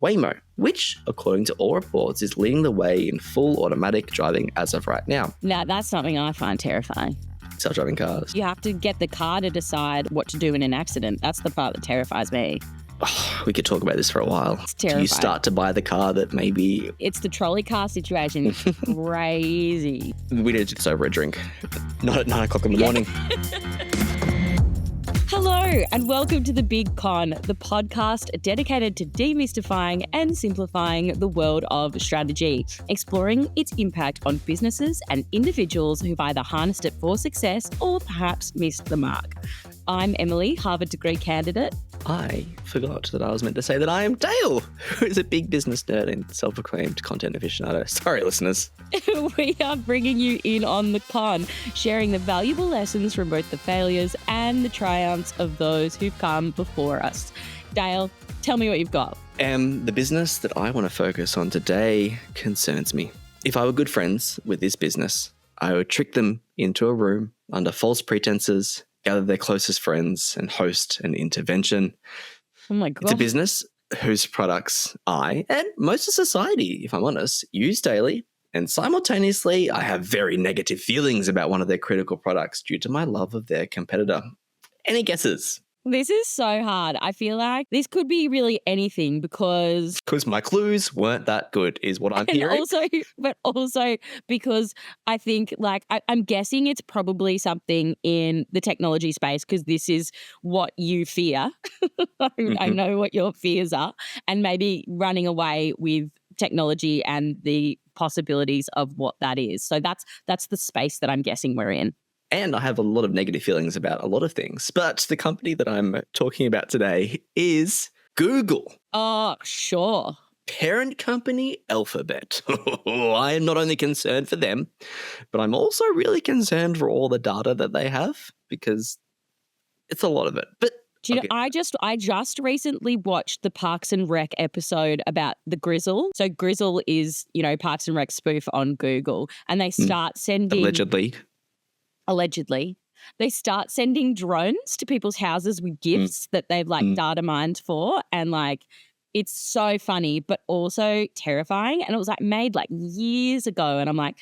Waymo, which, according to all reports, is leading the way in full automatic driving as of right now. Now, that's something I find terrifying. Self-driving cars. You have to get the car to decide what to do in an accident. That's the part that terrifies me. Oh, we could talk about this for a while. It's terrifying. Do you start to buy the car that maybe... It's the trolley car situation. It's crazy. We need to do this over a drink. Not at 9 o'clock in the morning. Hello and welcome to The Big Con, the podcast dedicated to demystifying and simplifying the world of strategy, exploring its impact on businesses and individuals who've either harnessed it for success or perhaps missed the mark. I'm Emily, Harvard degree candidate. I forgot that I was meant to say that I am Dale, who is a big business nerd and self-proclaimed content aficionado. Sorry, listeners. We are bringing you in on the con, sharing the valuable lessons from both the failures and the triumphs of those who've come before us. Dale, tell me what you've got. The business that I want to focus on today concerns me. If I were good friends with this business, I would trick them into a room under false pretenses, gather their closest friends and host an intervention. Oh my God. It's a business whose products I, and most of society, if I'm honest, use daily. And simultaneously, I have very negative feelings about one of their critical products due to my love of their competitor. Any guesses? This is so hard. I feel like this could be really anything because my clues weren't that good is what I'm hearing. Also because I think I'm guessing it's probably something in the technology space because this is what you fear. I know what your fears are, and maybe running away with technology and the possibilities of what that is. So that's the space that I'm guessing we're in. And I have a lot of negative feelings about a lot of things. But the company that I'm talking about today is Google. Oh, sure. Parent company Alphabet. I am not only concerned for them, but I'm also really concerned for all the data that they have because it's a lot of it. But do you know, I just recently watched the Parks and Rec episode about the Grizzle. So Grizzle is, Parks and Rec spoof on Google, and they start sending Allegedly, they start sending drones to people's houses with gifts that they've data mined for. And it's so funny, but also terrifying. And it was made years ago. And I'm like,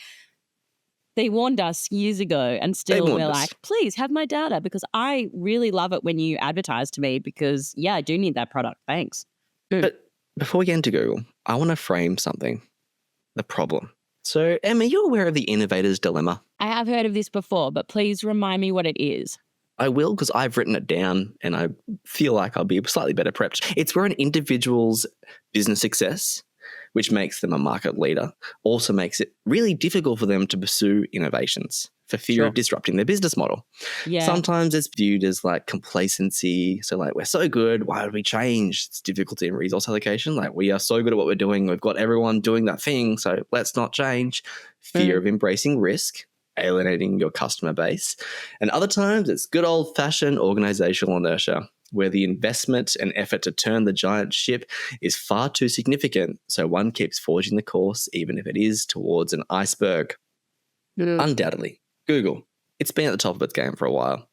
they warned us years ago and still we're like, please have my data because I really love it when you advertise to me because, yeah, I do need that product. Thanks. But before we get into Google, I want to frame something, the problem. So, Em, are you aware of the innovator's dilemma? I have heard of this before, but please remind me what it is. I will because I've written it down and I feel like I'll be slightly better prepped. It's where an individual's business success, which makes them a market leader, also makes it really difficult for them to pursue innovations for fear of disrupting their business model. Yeah. Sometimes it's viewed as complacency. So we're so good. Why would we change? It's difficulty in resource allocation. We are so good at what we're doing. We've got everyone doing that thing. So let's not change. Fear of embracing risk, alienating your customer base. And other times it's good old fashioned organizational inertia, where the investment and effort to turn the giant ship is far too significant. So one keeps forging the course, even if it is towards an iceberg. Yeah. Undoubtedly, Google, it's been at the top of its game for a while.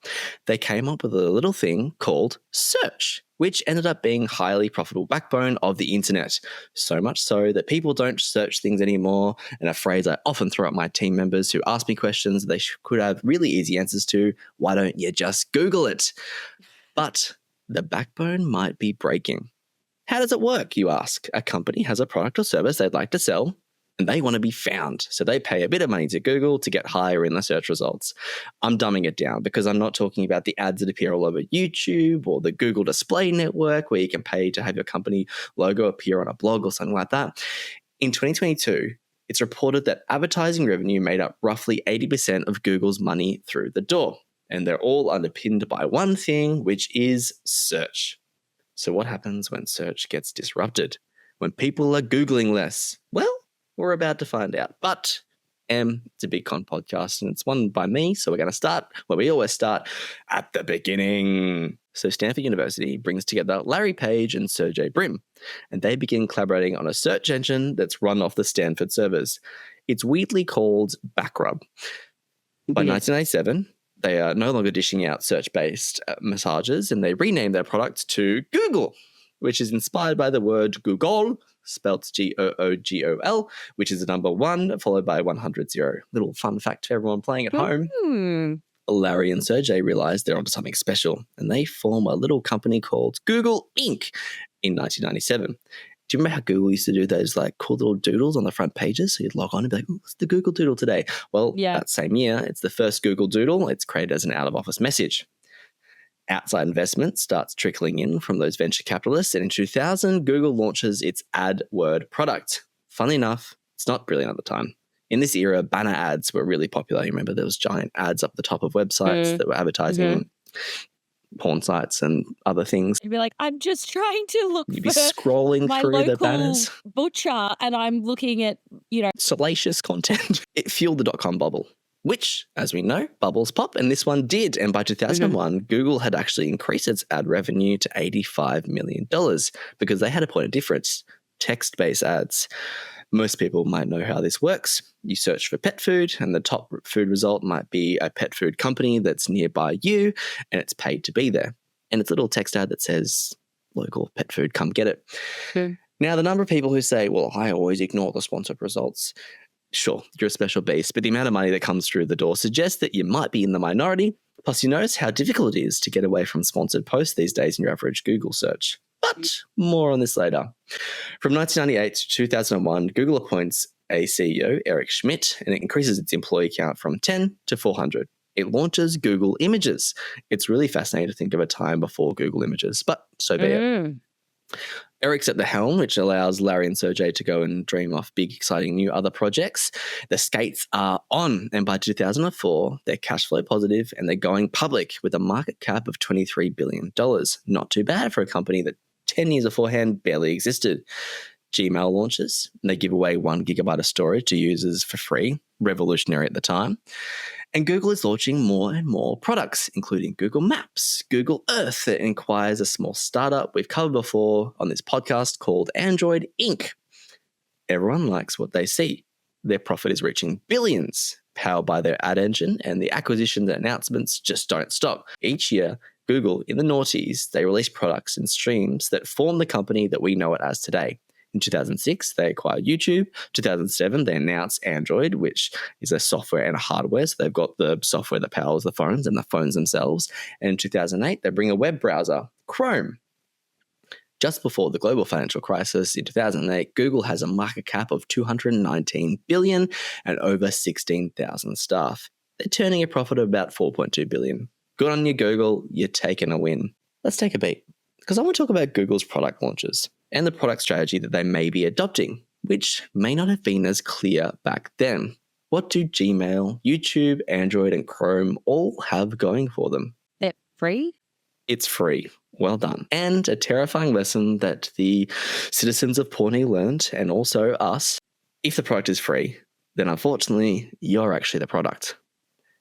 They came up with a little thing called search, which ended up being highly profitable backbone of the internet. So much so that people don't search things anymore, and a phrase I often throw at my team members who ask me questions they could have really easy answers to, why don't you just Google it? But the backbone might be breaking. How does it work, you ask? A company has a product or service they'd like to sell, and they want to be found. So they pay a bit of money to Google to get higher in the search results. I'm dumbing it down because I'm not talking about the ads that appear all over YouTube or the Google Display Network where you can pay to have your company logo appear on a blog or something like that. In 2022, it's reported that advertising revenue made up roughly 80% of Google's money through the door. And they're all underpinned by one thing, which is search. So what happens when search gets disrupted? When people are Googling less? Well, we're about to find out. But it's a Big Con podcast and it's one by me. So we're going to start where we always start, at the beginning. So Stanford University brings together Larry Page and Sergey Brin, and they begin collaborating on a search engine that's run off the Stanford servers. It's weirdly called Backrub. By 1987, they are no longer dishing out search-based massages, and they renamed their product to Google. which is inspired by the word Google, spelt Googol, which is the number 1 followed by 100. Little fun fact for everyone playing at home. Larry and Sergey realized they're onto something special, and they form a little company called Google Inc. in 1997. Do you remember how Google used to do those like cool little doodles on the front pages? So you'd log on and be like, what's the Google Doodle today? Well, that same year, it's the first Google Doodle. It's created as an out-of-office message. Outside investment starts trickling in from those venture capitalists, and in 2000, Google launches its AdWord product. Funnily enough, it's not brilliant at the time. In this era, banner ads were really popular. You remember there was giant ads up the top of websites that were advertising porn sites and other things. You'd be like, I'm just trying to look You'd be scrolling my through the local banners. butcher, and I'm looking at, salacious content. It fueled the dot-com bubble, which, as we know, bubbles pop, and this one did. And by 2001, Google had actually increased its ad revenue to $85 million because they had a point of difference, text-based ads. Most people might know how this works. You search for pet food, and the top food result might be a pet food company that's nearby you, and it's paid to be there. And it's a little text ad that says, local pet food, come get it. Now, the number of people who say, well, I always ignore the sponsored results. Sure, you're a special beast, but the amount of money that comes through the door suggests that you might be in the minority. Plus, you notice how difficult it is to get away from sponsored posts these days in your average Google search. But more on this later. From 1998 to 2001, Google appoints a CEO, Eric Schmidt, and it increases its employee count from 10 to 400. It launches Google Images. It's really fascinating to think of a time before Google Images, but so be it. Eric's at the helm, which allows Larry and Sergey to go and dream off big, exciting new other projects. The skates are on, and by 2004, they're cash flow positive and they're going public with a market cap of $23 billion. Not too bad for a company that 10 years beforehand barely existed. Gmail launches, and they give away 1 gigabyte of storage to users for free, revolutionary at the time. And Google is launching more and more products, including Google Maps, Google Earth, that inquires a small startup we've covered before on this podcast called Android Inc. Everyone likes what they see. Their profit is reaching billions, powered by their ad engine, and the acquisitions and announcements just don't stop. Each year, Google, in the noughties, they release products and streams that form the company that we know it as today. In 2006, they acquired YouTube. 2007, they announced Android, which is a software and a hardware. So they've got the software that powers the phones and the phones themselves. And in 2008, they bring a web browser, Chrome. Just before the global financial crisis in 2008, Google has a market cap of $219 billion and over 16,000 staff. They're turning a profit of about $4.2 billion. Good on you, Google. You're taking a win. Let's take a beat, because I want to talk about Google's product launches and the product strategy that they may be adopting, which may not have been as clear back then. What do Gmail, YouTube, Android, and Chrome all have going for them? They're free? It's free. Well done. And a terrifying lesson that the citizens of Pawnee learned, and also us, if the product is free, then unfortunately, you're actually the product.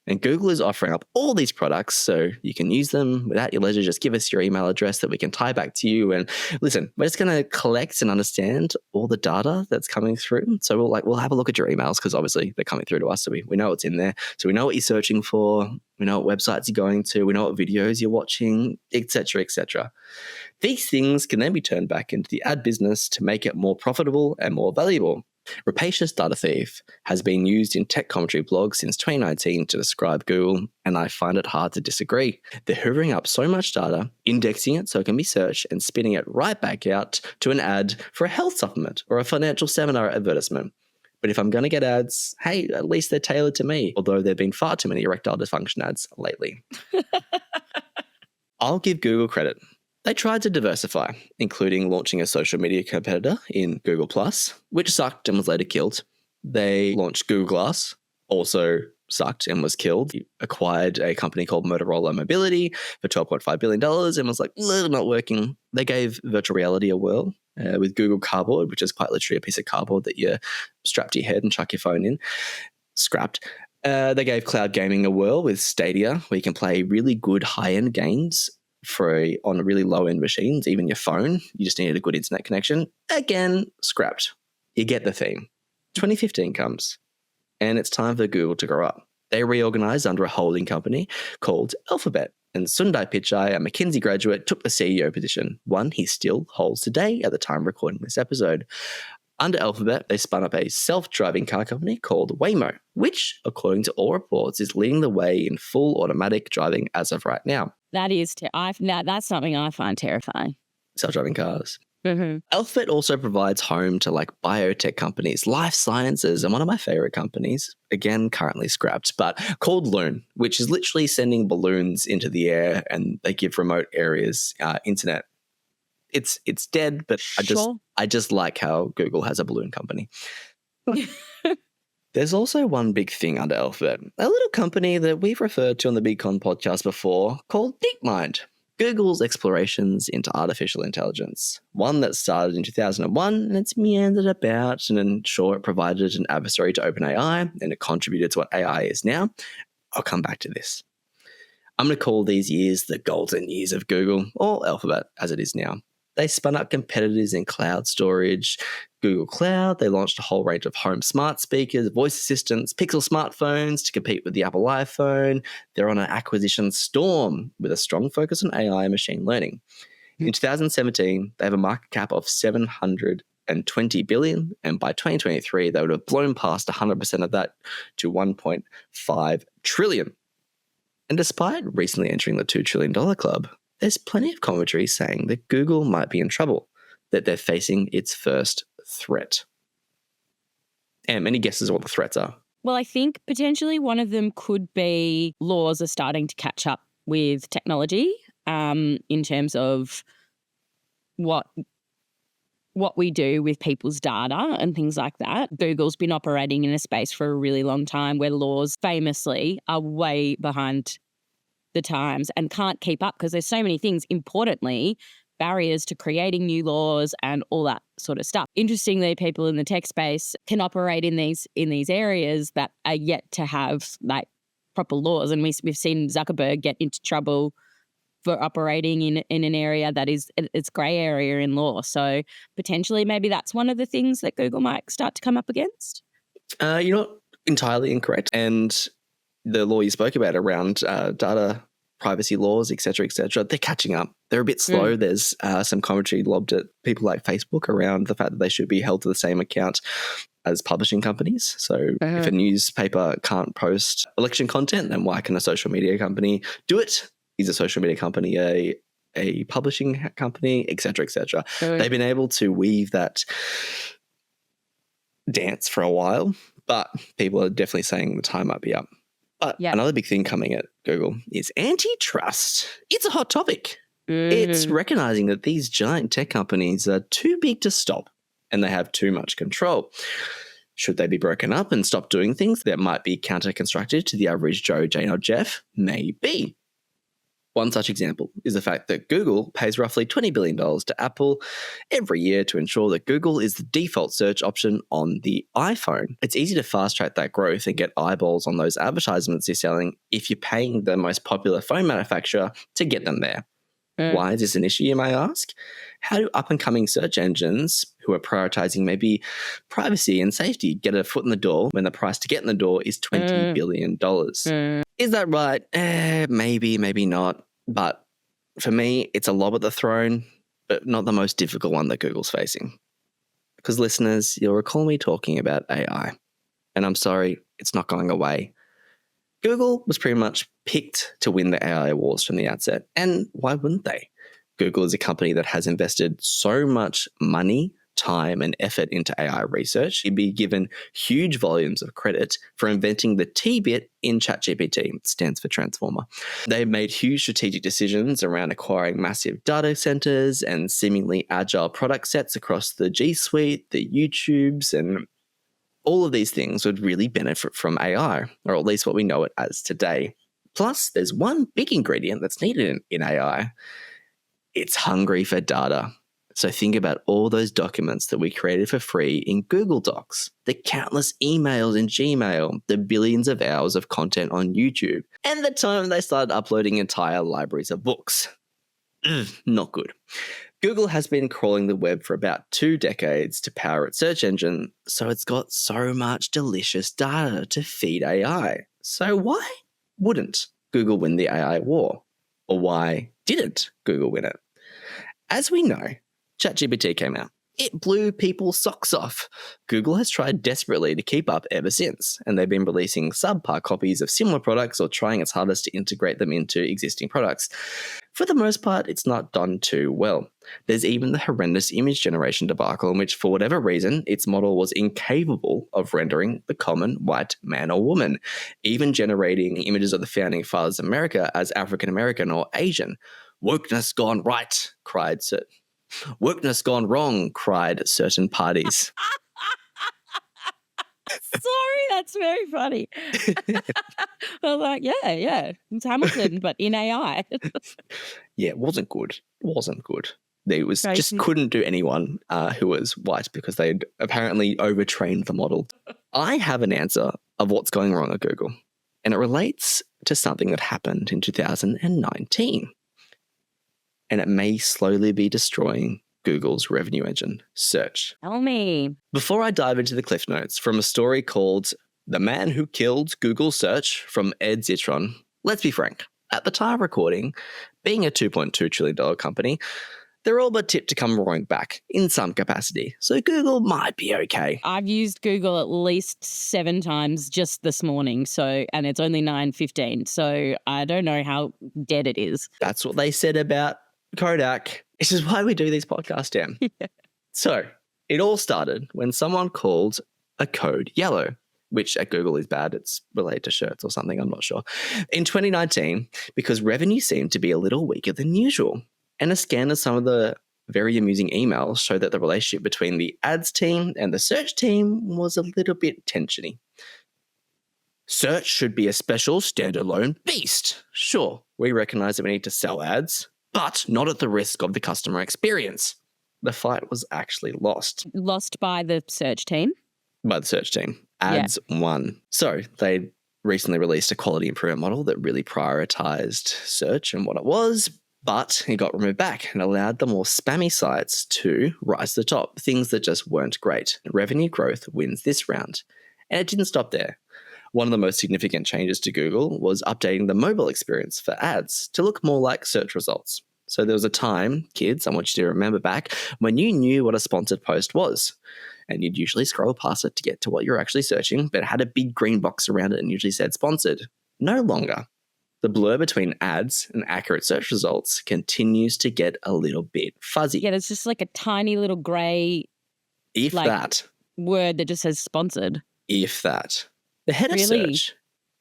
And Google is offering up all these products so you can use them without your leisure. Just give us your email address that we can tie back to you. And listen, we're just going to collect and understand all the data that's coming through. So we'll have a look at your emails, because obviously they're coming through to us. So we know what's in there. So we know what you're searching for. We know what websites you're going to. We know what videos you're watching, etc., etc. These things can then be turned back into the ad business to make it more profitable and more valuable. Rapacious data thief has been used in tech commentary blogs since 2019 to describe Google, and I find it hard to disagree. They're hoovering up so much data, indexing it so it can be searched, and spitting it right back out to an ad for a health supplement or a financial seminar advertisement. But if I'm going to get ads, hey, at least they're tailored to me, although there have been far too many erectile dysfunction ads lately. I'll give Google credit. They tried to diversify, including launching a social media competitor in Google+, which sucked and was later killed. They launched Google Glass, also sucked and was killed. He acquired a company called Motorola Mobility for $12.5 billion and was like, not working. They gave virtual reality a whirl with Google Cardboard, which is quite literally a piece of cardboard that you strap to your head and chuck your phone in. Scrapped. They gave cloud gaming a whirl with Stadia, where you can play really good high-end games on really low-end machines, even your phone. You just needed a good internet connection. Again, scrapped. You get the theme. 2015 comes, and it's time for Google to grow up. They reorganized under a holding company called Alphabet. And Sundar Pichai, a McKinsey graduate, took the CEO position, one he still holds today at the time of recording this episode. Under Alphabet, they spun up a self-driving car company called Waymo, which, according to all reports, is leading the way in full automatic driving as of right now. That's something I find terrifying. Self-driving cars. Mm-hmm. Alphabet also provides home to like biotech companies, life sciences, and one of my favorite companies, again, currently scrapped, but called Loon, which is literally sending balloons into the air and they give remote areas internet. It's dead, but I just like how Google has a balloon company. There's also one big thing under Alphabet, a little company that we've referred to on the Big Con podcast before called DeepMind. Google's explorations into artificial intelligence, one that started in 2001 and it's meandered about, and then sure, it provided an adversary to OpenAI and it contributed to what AI is now. I'll come back to this. I'm going to call these years the golden years of Google, or Alphabet as it is now. They spun up competitors in cloud storage. Google Cloud, they launched a whole range of home smart speakers, voice assistants, Pixel smartphones to compete with the Apple iPhone. They're on an acquisition storm with a strong focus on AI and machine learning. In 2017, they have a market cap of $720 billion, and by 2023, they would have blown past 100% of that to $1.5 trillion. And despite recently entering the $2 trillion club, there's plenty of commentary saying that Google might be in trouble, that they're facing its first threat. And any guesses what the threats are? Well, I think potentially one of them could be laws are starting to catch up with technology in terms of what we do with people's data and things like that. Google's been operating in a space for a really long time where laws famously are way behind the times and can't keep up because there's so many things, importantly, barriers to creating new laws and all that sort of stuff. Interestingly, people in the tech space can operate in these areas that are yet to have like proper laws. And we've seen Zuckerberg get into trouble for operating in an area that is it's grey area in law. So potentially maybe that's one of the things that Google might start to come up against. You're not entirely incorrect. And the law you spoke about around data privacy laws, et cetera, they're catching up. They're a bit slow. There's some commentary lobbed at people like Facebook around the fact that they should be held to the same account as publishing companies. So if a newspaper can't post election content, then why can a social media company do it? Is a social media company a publishing company, et cetera, et cetera? They've been able to weave that dance for a while, but people are definitely saying the time might be up. But another big thing coming at Google is antitrust. It's a hot topic. It's recognizing that these giant tech companies are too big to stop and they have too much control. Should they be broken up and stop doing things that might be counter-constructive to the average Joe, Jane, or Jeff? Maybe. One such example is the fact that Google pays roughly $20 billion to Apple every year to ensure that Google is the default search option on the iPhone. It's easy to fast-track that growth and get eyeballs on those advertisements you're selling if you're paying the most popular phone manufacturer to get them there. Why is this an issue, you may ask? How do up-and-coming search engines who are prioritizing maybe privacy and safety get a foot in the door when the price to get in the door is $20 billion? Is that right? Maybe, maybe not. But for me, it's a lob at the throne, but not the most difficult one that Google's facing. Because listeners, you'll recall me talking about AI. And I'm sorry, it's not going away. Google was pretty much picked to win the AI wars from the outset. And why wouldn't they? Google is a company that has invested so much money, time, and effort into AI research. It'd be given huge volumes of credit for inventing the T-bit in ChatGPT. It stands for transformer. They've made huge strategic decisions around acquiring massive data centers and seemingly agile product sets across the G Suite, the YouTubes, and all of these things would really benefit from AI, or at least what we know it as today. Plus, there's one big ingredient that's needed in AI. It's hungry for data. So think about all those documents that we created for free in Google Docs, the countless emails in Gmail, the billions of hours of content on YouTube, and the time they started uploading entire libraries of books. Not good. Google has been crawling the web for about 2 decades to power its search engine, so it's got so much delicious data to feed AI. So why wouldn't Google win the AI war? Or why didn't Google win it? As we know, ChatGPT came out. It blew people's socks off. Google has tried desperately to keep up ever since, and they've been releasing subpar copies of similar products or trying its hardest to integrate them into existing products. For the most part, it's not done too well. There's even the horrendous image generation debacle in which, for whatever reason, its model was incapable of rendering the common white man or woman, even generating images of the founding fathers of America as African American or Asian. Wokeness gone right, wokeness gone wrong, cried certain parties. Sorry, that's very funny. I was like, yeah, it's Hamilton, but in AI. Yeah, it wasn't good. They Crazy. just couldn't do anyone who was white because they'd apparently overtrained the model. I have an answer of what's going wrong at Google, and it relates to something that happened in 2019. And it may slowly be destroying Google's revenue engine, search. Tell me. Before I dive into the cliff notes from a story called The Man Who Killed Google Search from Ed Zitron, let's be frank. At the time of recording, being a $2.2 trillion company, they're all but tipped to come roaring back in some capacity. So Google might be okay. I've used Google at least 7 times just this morning, and it's only 9:15, so I don't know how dead it is. That's what they said about Kodak. This is why we do these podcasts, Dan. Yeah. So it all started when someone called a code yellow, which at Google is bad. It's related to shirts or something, I'm not sure. In 2019, because revenue seemed to be a little weaker than usual. And a scan of some of the very amusing emails showed that the relationship between the ads team and the search team was a little bit tensiony. Search should be a special standalone beast. Sure, we recognize that we need to sell ads, but not at the risk of the customer experience. The fight was actually lost. Lost by the search team? By the search team. Ads won. So they recently released a quality improvement model that really prioritized search and what it was, but it got removed back and allowed the more spammy sites to rise to the top, things that just weren't great. Revenue growth wins this round. And it didn't stop there. One of the most significant changes to Google was updating the mobile experience for ads to look more like search results. So there was a time, kids, I want you to remember back, when you knew what a sponsored post was. And you'd usually scroll past it to get to what you're actually searching, but it had a big green box around it and usually said sponsored. No longer. The blur between ads and accurate search results continues to get a little bit fuzzy. Yeah, there's just like a tiny little grey word that just says sponsored. If that. The head of search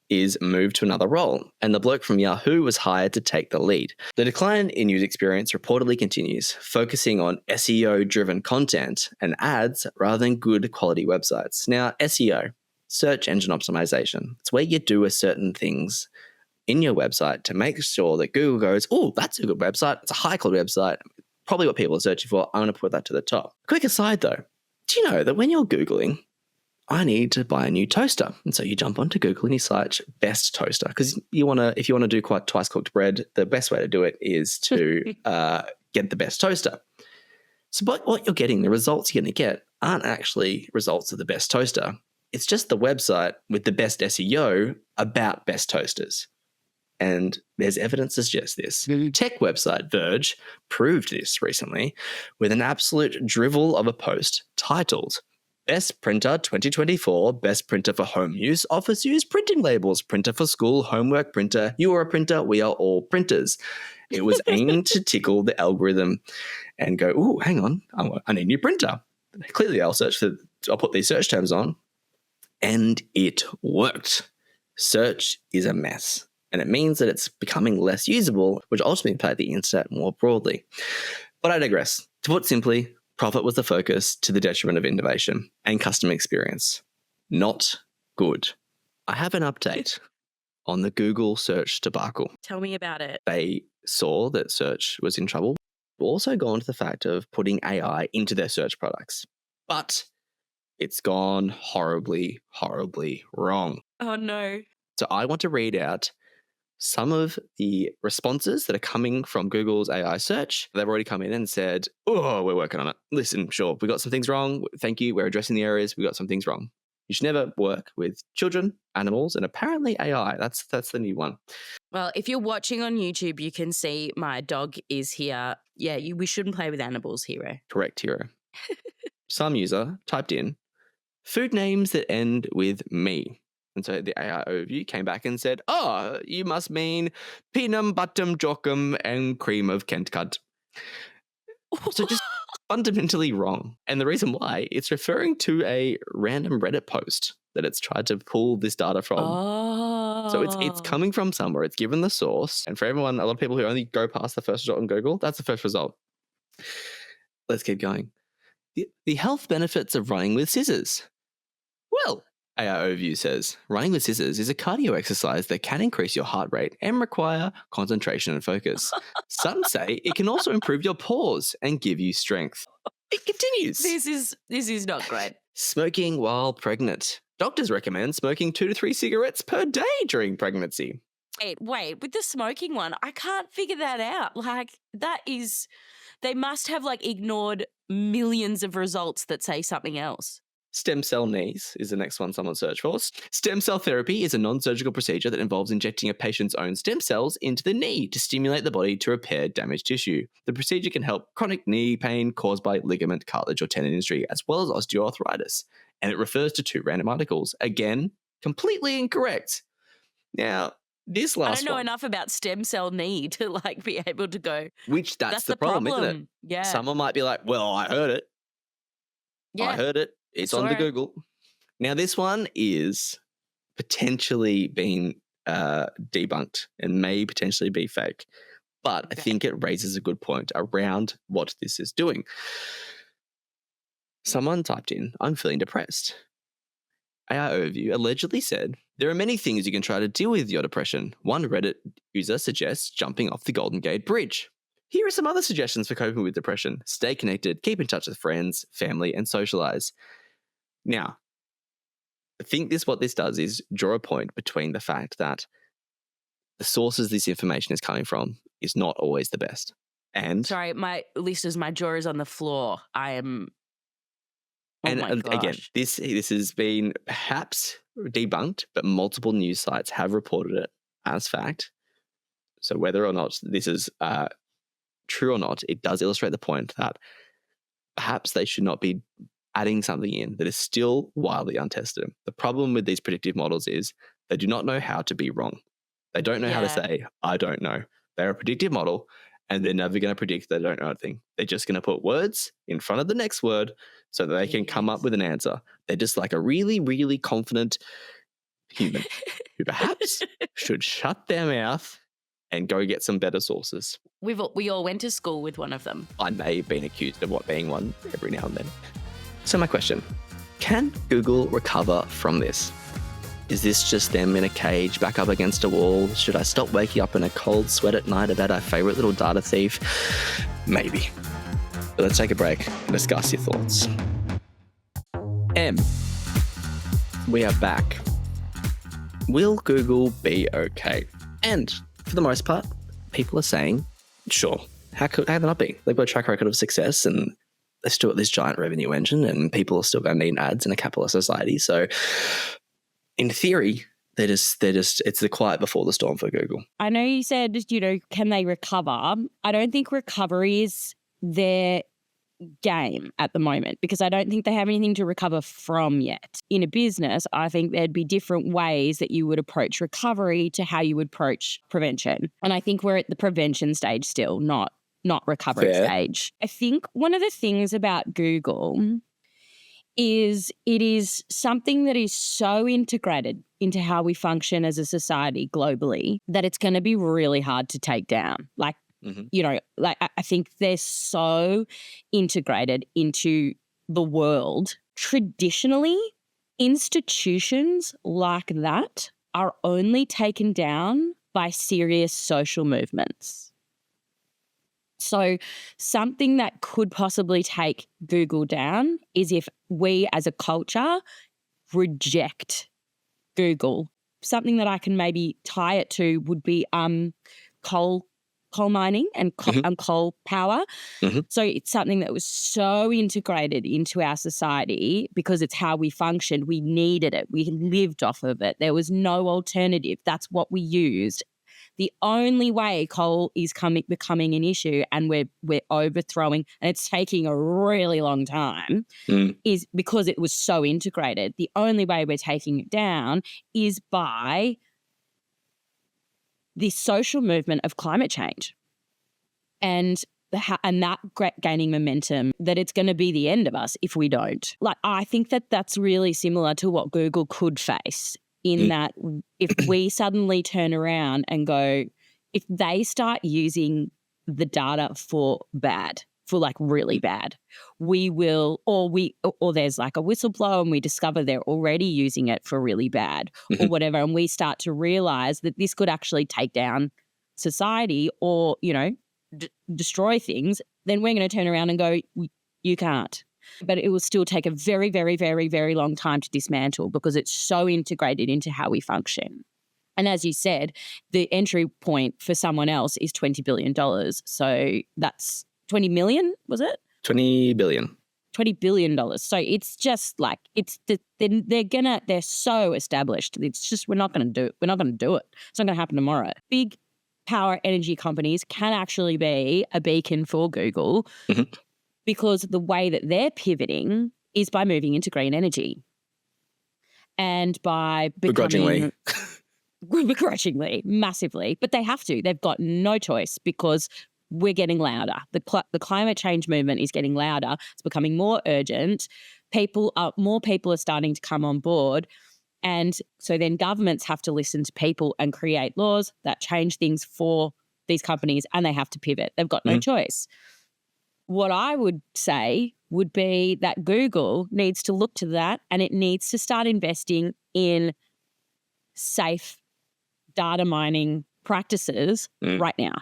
is moved to another role, and the bloke from Yahoo was hired to take the lead. The decline in user experience reportedly continues, focusing on SEO-driven content and ads rather than good quality websites. Now, SEO, search engine optimization, it's where you do certain things in your website to make sure that Google goes, oh, that's a good website. It's a high-quality website. Probably what people are searching for. I'm going to put that to the top. Quick aside, though. Do you know that when you're Googling, I need to buy a new toaster. And so you jump onto Google and you search best toaster because if you want to do quite twice cooked bread, the best way to do it is to get the best toaster. So but what you're getting, the results you're going to get aren't actually results of the best toaster. It's just the website with the best SEO about best toasters. And there's evidence to suggest this. The tech website Verge proved this recently with an absolute drivel of a post titled Best Printer 2024, Best Printer for Home Use, Office Use, Printing Labels, Printer for School, Homework Printer, You Are a Printer, We Are All Printers. It was aimed to tickle the algorithm and go, oh, hang on, I need a new printer. Clearly I'll put these search terms on. And it worked. Search is a mess. And it means that it's becoming less usable, which ultimately impacts the internet more broadly. But I digress. To put simply, profit was the focus to the detriment of innovation and customer experience. Not good. I have an update on the Google search debacle. Tell me about it. They saw that search was in trouble, but also gone to the fact of putting AI into their search products. But it's gone horribly, horribly wrong. Oh, no. So I want to read out some of the responses that are coming from Google's AI search. They've already come in and said, oh, we're working on it. Listen, sure, we got some things wrong. Thank you. We're addressing the areas. We got some things wrong. You should never work with children, animals, and apparently AI. That's the new one. Well, if you're watching on YouTube, you can see my dog is here. Yeah, we shouldn't play with animals, Hero. Correct, Hero. Some user typed in food names that end with me. And so the AI overview came back and said, oh, you must mean peanum, buttum, jockum, and cream of Kentcut. So just fundamentally wrong. And the reason why, it's referring to a random Reddit post that it's tried to pull this data from. Oh. So it's coming from somewhere. It's given the source. And for everyone, a lot of people who only go past the first result on Google, that's the first result. Let's keep going. The health benefits of running with scissors. Well, AI overview says, running with scissors is a cardio exercise that can increase your heart rate and require concentration and focus. Some say it can also improve your pause and give you strength. It continues. This is not great. Smoking while pregnant. Doctors recommend smoking 2 to 3 cigarettes per day during pregnancy. Wait, with the smoking one, I can't figure that out. Like, they must have ignored millions of results that say something else. Stem cell knees is the next one someone searched for. Stem cell therapy is a non-surgical procedure that involves injecting a patient's own stem cells into the knee to stimulate the body to repair damaged tissue. The procedure can help chronic knee pain caused by ligament, cartilage, or tendon injury, as well as osteoarthritis. And it refers to 2 random articles. Again, completely incorrect. Now, this last one. I don't know enough about stem cell knee to be able to go. Which that's the problem, isn't it? Yeah. Someone might be like, well, I heard it. Yeah. I heard it. It's on the Google. Now, this one is potentially being debunked and may potentially be fake. But I think it raises a good point around what this is doing. Someone typed in, I'm feeling depressed. AI overview allegedly said, there are many things you can try to deal with your depression. One Reddit user suggests jumping off the Golden Gate Bridge. Here are some other suggestions for coping with depression. Stay connected, keep in touch with friends, family, and socialize. Now, I think what this does is draw a point between the fact that the sources this information is coming from is not always the best. And sorry, my jaw is on the floor. I am. Again, this has been perhaps debunked, but multiple news sites have reported it as fact. So whether or not this is true or not, it does illustrate the point that perhaps they should not be adding something in that is still wildly untested. The problem with these predictive models is they do not know how to be wrong. They don't know how to say, I don't know. They're a predictive model and they're never going to predict they don't know anything. They're just going to put words in front of the next word so that they can come up with an answer. They're just like a really, really confident human who perhaps should shut their mouth and go get some better sources. We all went to school with one of them. I may have been accused of being one every now and then. So my question, can Google recover from this? Is this just them in a cage back up against a wall? Should I stop waking up in a cold sweat at night about our favourite little data thief? Maybe. But let's take a break and discuss your thoughts. We are back. Will Google be okay? And for the most part, people are saying, sure, how could they not be? They've got a track record of success and they're still at this giant revenue engine and people are still going to need ads in a capitalist society. So in theory, they're just it's the quiet before the storm for Google. I know you said, can they recover? I don't think recovery is their game at the moment because I don't think they have anything to recover from yet. In a business, I think there'd be different ways that you would approach recovery to how you would approach prevention. And I think we're at the prevention stage still, not recovery stage. I think one of the things about Google is it is something that is so integrated into how we function as a society globally that it's going to be really hard to take down. I think they're so integrated into the world. Traditionally, institutions like that are only taken down by serious social movements. So something that could possibly take Google down is if we as a culture reject Google. Something that I can maybe tie it to would be coal coal mining and coal power. Mhm. So it's something that was so integrated into our society because it's how we functioned. We needed it. We lived off of it. There was no alternative. That's what we used. The only way coal is becoming an issue and we're overthrowing, and it's taking a really long time, is because it was so integrated. The only way we're taking it down is by the social movement of climate change and that gaining momentum, that it's going to be the end of us if we don't. Like, I think that that's really similar to what Google could face in that if we suddenly turn around and go, if they start using the data for bad, for like really bad, we will, or there's like a whistleblower and we discover they're already using it for really bad or whatever, and we start to realize that this could actually take down society or, you know, destroy things, then we're going to turn around and go, you can't. But it will still take a very, very, very, very long time to dismantle because it's so integrated into how we function. And as you said, the entry point for someone else is $20 billion. So that's 20 million, was it? 20 billion. $20 billion. So it's just like, they're so established. It's just, we're not going to do it. It's not going to happen tomorrow. Big power energy companies can actually be a beacon for Google because the way that they're pivoting is by moving into green energy and by becoming... Begrudgingly, massively. But they have to. They've got no choice because we're getting louder. The climate change movement is getting louder. It's becoming more urgent. More people are starting to come on board. And so then governments have to listen to people and create laws that change things for these companies, and they have to pivot. They've got no choice. What I would say would be that Google needs to look to that, and it needs to start investing in safe data mining practices right now.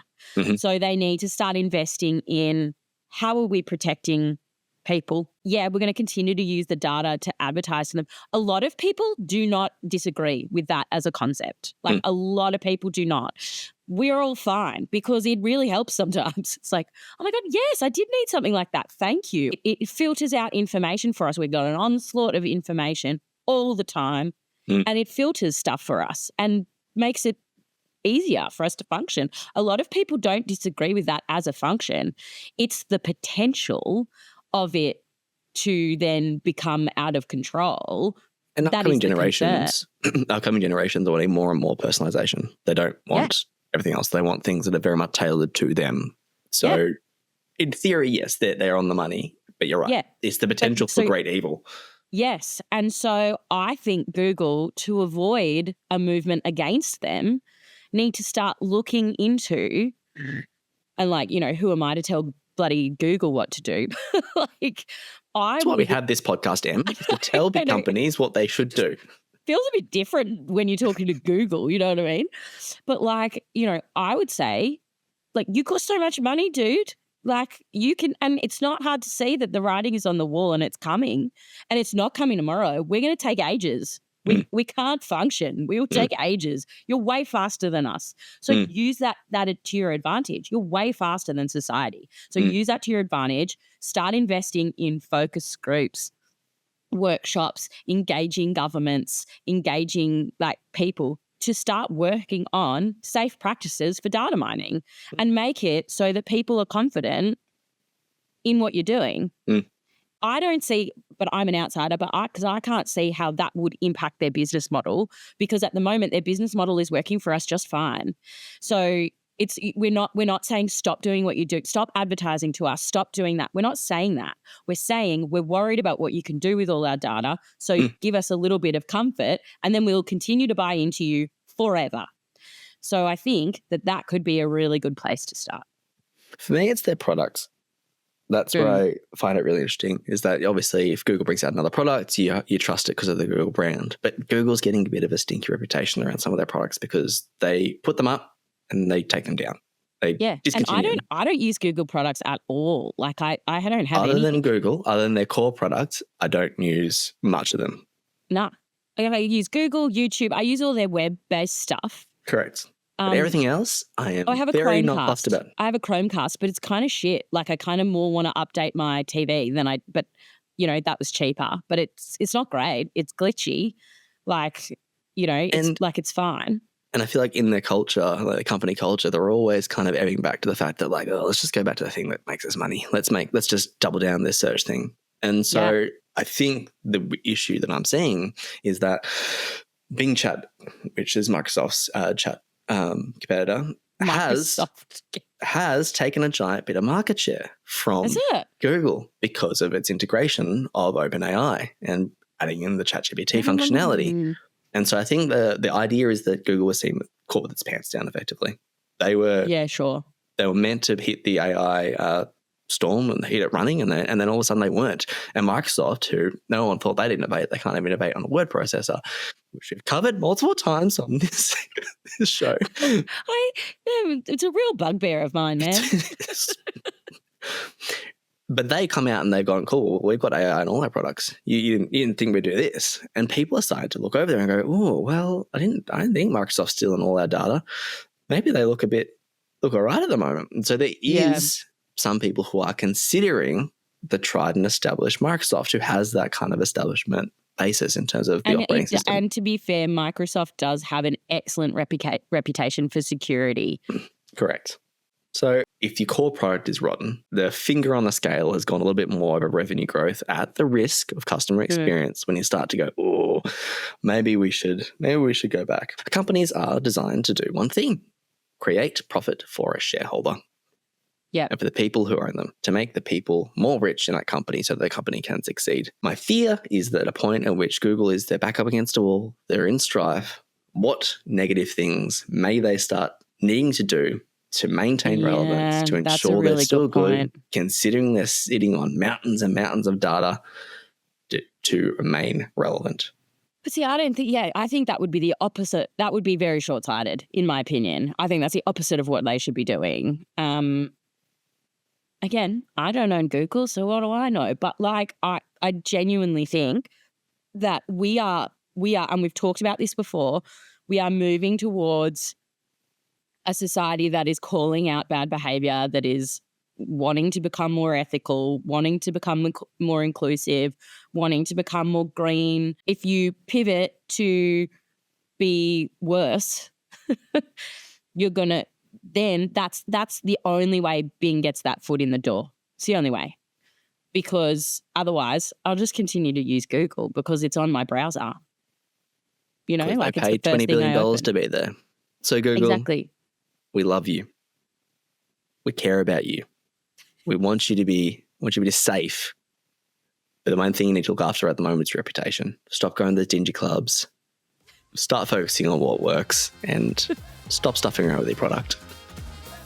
So they need to start investing in how are we protecting people. Yeah, we're going to continue to use the data to advertise to them. A lot of people do not disagree with that as a concept. Like a lot of people do not. We're all fine because it really helps sometimes. It's like, oh my God, yes, I did need something like that. Thank you. It filters out information for us. We've got an onslaught of information all the time and it filters stuff for us and makes it easier for us to function. A lot of people don't disagree with that as a function. It's the potential of it to then become out of control. And upcoming generations are wanting more and more personalization. They don't want everything else. They want things that are very much tailored to them. So in theory, yes, they're on the money, but you're right. Yeah. It's the potential for great evil. Yes. And so I think Google, to avoid a movement against them, need to start looking into, and like, you know, who am I to tell bloody Google what to do? That's why we have this podcast, Em, to tell big companies what they should do. Feels a bit different when you're talking to Google, you know what I mean? But like, you know, I would say, like, you cost so much money, dude. Like, you can, and it's not hard to see that the writing is on the wall and it's coming, and it's not coming tomorrow. We're going to take ages. We can't function. We will take ages. You're way faster than us. So use that to your advantage. You're way faster than society. So use that to your advantage. Start investing in focus groups, workshops, engaging governments, engaging like people to start working on safe practices for data mining and make it so that people are confident in what you're doing. I don't see, but I'm an outsider, because I can't see how that would impact their business model, because at the moment their business model is working for us just fine. So we're not saying stop doing what you do, stop advertising to us, stop doing that. We're not saying that. We're saying we're worried about what you can do with all our data. So give us a little bit of comfort, and then we'll continue to buy into you forever. So I think that could be a really good place to start. For me, it's their products. That's where I find it really interesting, is that obviously if Google brings out another product, you trust it because of the Google brand. But Google's getting a bit of a stinky reputation around some of their products because they put them up and they take them down. They discontinue and I don't use Google products at all. Like I don't have other anything. than Google, other than their core products, I don't use much of them. No. I use Google, YouTube. I use all their web-based stuff. Correct. But everything else, I am I have a very Chromecast. nonplussed about. I have a Chromecast, but it's kind of shit. Like I kind of more want to update my TV than but that was cheaper, but it's not great. It's glitchy. Like, it's fine. And I feel like in their culture, like the company culture, they're always kind of ebbing back to the fact that like, oh, let's just go back to the thing that makes us money. Let's just double down this search thing. And so I think the issue that I'm seeing is that Bing Chat, which is Microsoft's chat competitor, has taken a giant bit of market share from Google because of its integration of OpenAI and adding in the ChatGPT functionality. And so I think the idea is that Google was seen caught with its pants down effectively. They were They were meant to hit the AI storm and hit it running, and then all of a sudden they weren't. And Microsoft, who no one thought they'd innovate, they can't even innovate on a word processor, which we've covered multiple times on this show. It's a real bugbear of mine, man. But they come out and they've gone, cool, we've got AI in all our products. You didn't think we'd do this. And people are starting to look over there and go, oh, well, I don't think Microsoft's stealing all our data. Maybe they look all right at the moment. And so there is some people who are considering the tried and established Microsoft, who has that kind of establishment basis in terms of the operating system. And to be fair, Microsoft does have an excellent reputation for security. Correct. So if your core product is rotten, the finger on the scale has gone a little bit more over revenue growth at the risk of customer experience when you start to go, oh, maybe we should go back. Companies are designed to do one thing: create profit for a shareholder. Yeah. And for the people who own them, to make the people more rich in that company so the company can succeed. My fear is that a point at which Google they're back up against a wall, they're in strife, what negative things may they start needing to do to maintain relevance, to ensure they're still good, considering they're sitting on mountains and mountains of data to remain relevant. But see, I think that would be the opposite. That would be very short-sighted, in my opinion. I think that's the opposite of what they should be doing. Again, I don't own Google, so what do I know? But like, I genuinely think that we are, and we've talked about this before, we are moving towards a society that is calling out bad behavior, that is wanting to become more ethical, wanting to become more inclusive, wanting to become more green. If you pivot to be worse, you're going to, then that's the only way Bing gets that foot in the door. It's the only way. Because otherwise I'll just continue to use Google because it's on my browser. I paid $20 billion to be there. So Google, exactly. We love you. We care about you. We want you to be safe. But the main thing you need to look after at the moment is your reputation. Stop going to the dingy clubs. Start focusing on what works and stop stuffing around with your product.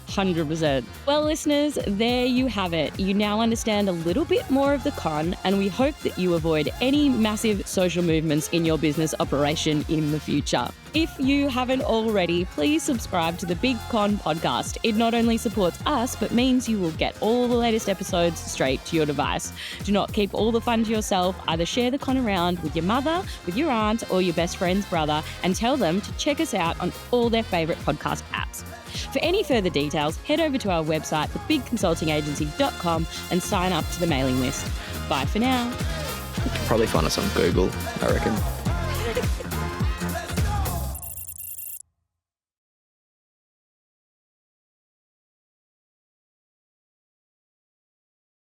100%. Well, listeners, there you have it. You now understand a little bit more of the con, and we hope that you avoid any massive social movements in your business operation in the future. If you haven't already, please subscribe to the Big Con podcast. It not only supports us, but means you will get all the latest episodes straight to your device. Do not keep all the fun to yourself. Either share the con around with your mother, with your aunt, or your best friend's brother, and tell them to check us out on all their favourite podcast apps. For any further details, head over to our website, thebigconsultingagency.com, and sign up to the mailing list. Bye for now. You can probably find us on Google, I reckon.